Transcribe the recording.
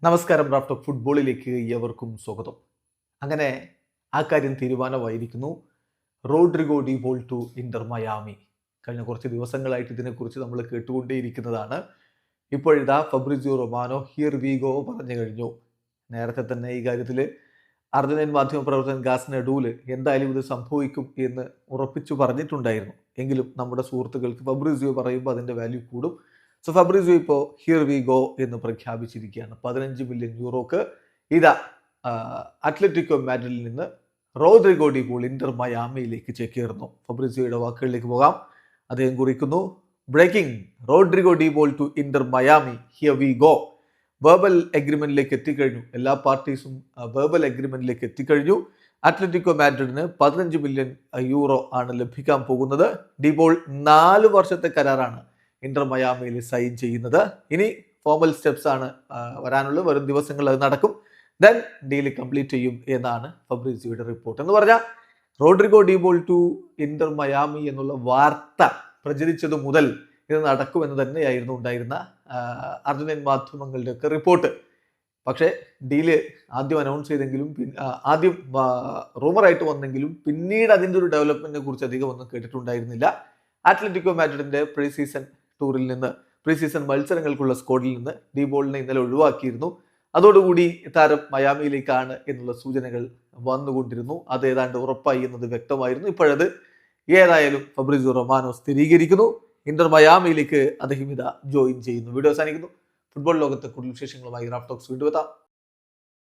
നമസ്കാരം. Raf talk ഫുട്ബോളിലേക്ക് ഏവർക്കും സ്വാഗതം. അങ്ങനെ ആ കാര്യം തീരുമാനമായിരിക്കുന്നു. Rodrigo De Paul to Inter Miami. കഴിഞ്ഞ കുറച്ച് ദിവസങ്ങളായിട്ട് ഇതിനെക്കുറിച്ച് നമ്മൾ കേട്ടുകൊണ്ടേയിരിക്കുന്നതാണ്. ഇപ്പോഴിതാ Fabrizio Romano here we go പറഞ്ഞു കഴിഞ്ഞു. നേരത്തെ തന്നെ ഈ കാര്യത്തിൽ അർജന്റീൻ മാധ്യമപ്രവർത്തകൻ ഗാസ് നെഡൂല് എന്തായാലും ഇത് സംഭവിക്കും എന്ന് ഉറപ്പിച്ചു പറഞ്ഞിട്ടുണ്ടായിരുന്നു. എങ്കിലും നമ്മുടെ സുഹൃത്തുക്കൾക്ക് ഫബ്രിസിയോ പറയുമ്പോൾ അതിൻ്റെ വാല്യൂ കൂടും. സോ ഫബ്രിസിയോ ഇപ്പോൾ ഹിയർ വി ഗോ എന്ന് പ്രഖ്യാപിച്ചിരിക്കുകയാണ്. 15 മില്യൺ യൂറോക്ക് ഇതാ അത്ലറ്റിക്കോ മാഡ്രിഡിൽ നിന്ന് റോഡ്രിഗോ ഡി പോൾ ഇന്റർ മയാമിയിലേക്ക് ചേക്കേറുന്നു. ഫബ്രിസിയോയുടെ വാക്കുകളിലേക്ക് പോകാം. അദ്ദേഹം കുറിക്കുന്നു, breaking Rodrigo De Paul to Inter Miami, here we go. Verbal എഗ്രിമെന്റിലേക്ക് എത്തിക്കഴിഞ്ഞു. എല്ലാ പാർട്ടീസും വെർബൽ എഗ്രിമെന്റിലേക്ക് എത്തിക്കഴിഞ്ഞു. അത്ലറ്റിക്കോ മാഡ്രിഡിന് 15 മില്യൺ യൂറോ ആണ് ലഭിക്കാൻ പോകുന്നത്. ഡി പോൾ 4 വർഷത്തെ കരാറാണ് ഇന്റർ മയാമിയിൽ സൈൻ ചെയ്യുന്നത്. ഇനി ഫോർമൽ സ്റ്റെപ്സ് ആണ് വരാനുള്ളത്. വരും ദിവസങ്ങളിൽ അത് നടക്കും. ദെൻ ഡീൽ കംപ്ലീറ്റ് ചെയ്യും എന്നാണ് ഫബ്രിസിയോയുടെ റിപ്പോർട്ട്. എന്ന് പറഞ്ഞാൽ Rodrigo De Paul to Inter Miami എന്നുള്ള വാർത്ത പ്രചരിച്ചത് മുതൽ ഇത് നടക്കുമെന്ന് തന്നെയായിരുന്നു ഉണ്ടായിരുന്ന അർജന്റീൻ മാധ്യമങ്ങളുടെയൊക്കെ റിപ്പോർട്ട്. പക്ഷേ ഡീല് ആദ്യം അനൗൺസ് ചെയ്തെങ്കിലും ആദ്യം റൂമറായിട്ട് വന്നെങ്കിലും പിന്നീട് അതിൻ്റെ ഒരു ഡെവലപ്മെന്റിനെ കുറിച്ച് അധികം ഒന്നും കേട്ടിട്ടുണ്ടായിരുന്നില്ല. അത്ലറ്റിക്കോ മാഡ്രിഡിന്റെ പ്രീ സീസൺ ടൂറിൽ നിന്ന്, പ്രീ സീസൺ മത്സരങ്ങൾക്കുള്ള സ്ക്വാഡിൽ നിന്ന് ഡി പോളിനെ ഇന്നലെ ഒഴിവാക്കിയിരുന്നു. അതോടുകൂടി താരം മയാമിയിലേക്കാണ് എന്നുള്ള സൂചനകൾ വന്നുകൊണ്ടിരുന്നു. അത് ഏതാണ്ട് ഉറപ്പായി എന്നത് വ്യക്തമായിരുന്നു. ഇപ്പോഴത് ഏതായാലും ഫബ്രിസിയോ റൊമാനോ സ്ഥിരീകരിക്കുന്നു. ഇന്റർ മയാമിയിലേക്ക് അദ്ദേഹം ഇതാ ജോയിൻ ചെയ്യുന്നു. വീഡിയോ അവസാനിക്കുന്നു. ഫുട്ബോൾ ലോകത്തെ കൂടുതൽ വിശേഷങ്ങളുമായി റാഫ് ടോക്സ് വീണ്ടും എത്താം.